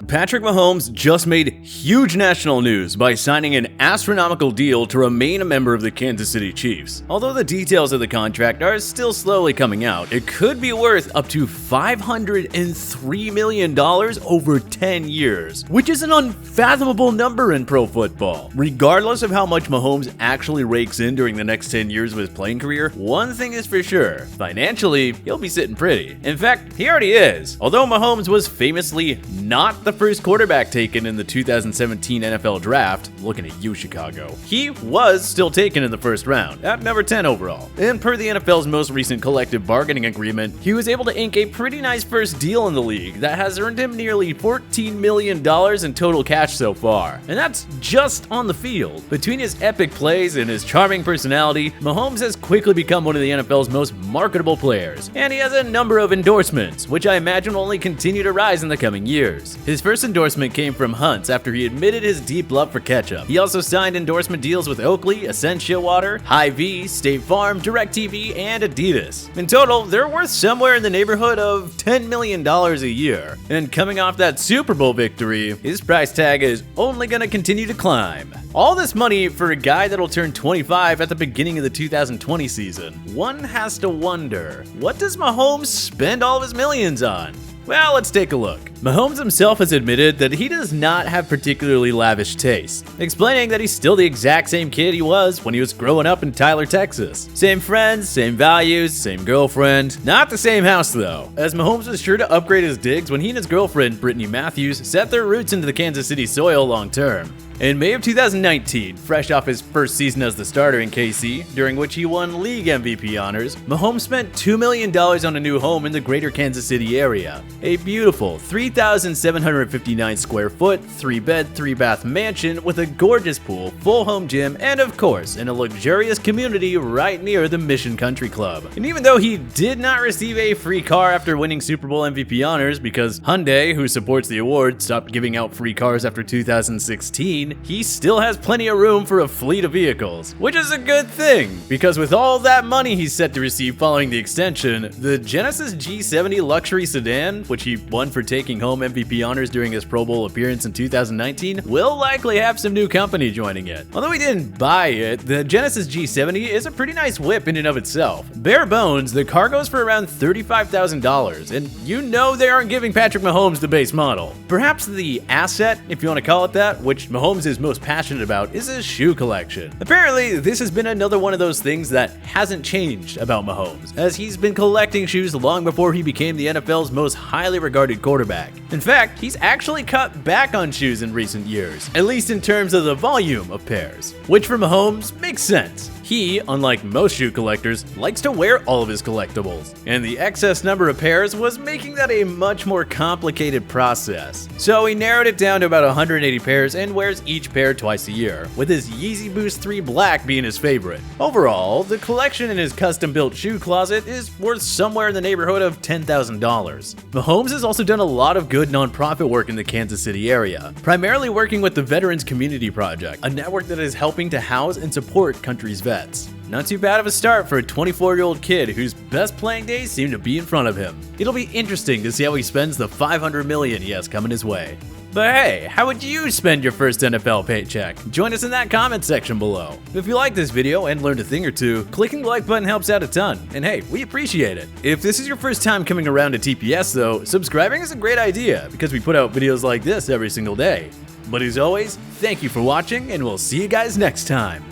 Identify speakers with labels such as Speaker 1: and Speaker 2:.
Speaker 1: Patrick Mahomes just made huge national news by signing an astronomical deal to remain a member of the Kansas City Chiefs. Although the details of the contract are still slowly coming out, it could be worth up to $503 million over 10 years, which is an unfathomable number in pro football. Regardless of how much Mahomes actually rakes in during the next 10 years of his playing career, one thing is for sure, financially, he'll be sitting pretty. In fact, he already is. Although Mahomes was famously not the first quarterback taken in the 2017 NFL Draft, looking at you, Chicago, he was still taken in the first round, at number 10 overall. And per the NFL's most recent collective bargaining agreement, he was able to ink a pretty nice first deal in the league that has earned him nearly $14 million in total cash so far. And that's just on the field. Between his epic plays and his charming personality, Mahomes has quickly become one of the NFL's most marketable players. And he has a number of endorsements, which I imagine will only continue to rise in the coming years. His first endorsement came from Hunt's after he admitted his deep love for ketchup. He also signed endorsement deals with Oakley, Essentia Water, Hy-Vee, State Farm, DirecTV, and Adidas. In total, they're worth somewhere in the neighborhood of $10 million a year. And coming off that Super Bowl victory, his price tag is only going to continue to climb. All this money for a guy that'll turn 25 at the beginning of the 2020 season. One has to wonder, what does Mahomes spend all of his millions on? Well, let's take a look. Mahomes himself has admitted that he does not have particularly lavish taste, explaining that he's still the exact same kid he was when he was growing up in Tyler, Texas. Same friends, same values, same girlfriend. Not the same house though, as Mahomes was sure to upgrade his digs when he and his girlfriend, Brittany Matthews, set their roots into the Kansas City soil long term. In May of 2019, fresh off his first season as the starter in KC, during which he won league MVP honors, Mahomes spent $2 million on a new home in the greater Kansas City area. A beautiful 3,759 square foot, 3-bed, 3-bath mansion with a gorgeous pool, full home gym, and of course, in a luxurious community right near the Mission Country Club. And even though he did not receive a free car after winning Super Bowl MVP honors because Hyundai, who supports the award, stopped giving out free cars after 2016, he still has plenty of room for a fleet of vehicles, which is a good thing, because with all that money he's set to receive following the extension, the Genesis G70 luxury sedan, which he won for taking home MVP honors during his Pro Bowl appearance in 2019, will likely have some new company joining it. Although he didn't buy it, the Genesis G70 is a pretty nice whip in and of itself. Bare bones, the car goes for around $35,000, and you know they aren't giving Patrick Mahomes the base model. Perhaps the asset, if you want to call it that, which Mahomes is most passionate about, is his shoe collection. Apparently, this has been another one of those things that hasn't changed about Mahomes, as he's been collecting shoes long before he became the NFL's most highly regarded quarterback. In fact, he's actually cut back on shoes in recent years, at least in terms of the volume of pairs, which for Mahomes makes sense. He, unlike most shoe collectors, likes to wear all of his collectibles, and the excess number of pairs was making that a much more complicated process. So he narrowed it down to about 180 pairs and wears each pair twice a year, with his Yeezy Boost 3 Black being his favorite. Overall, the collection in his custom-built shoe closet is worth somewhere in the neighborhood of $10,000. Mahomes has also done a lot of good nonprofit work in the Kansas City area, primarily working with the Veterans Community Project, a network that is helping to house and support country's vets. Not too bad of a start for a 24-year-old kid whose best playing days seem to be in front of him. It'll be interesting to see how he spends the $500 million he has coming his way. But hey, how would you spend your first NFL paycheck? Join us in that comment section below. If you liked this video and learned a thing or two, clicking the like button helps out a ton, and hey, we appreciate it. If this is your first time coming around to TPS though, subscribing is a great idea because we put out videos like this every single day. But as always, thank you for watching, and we'll see you guys next time.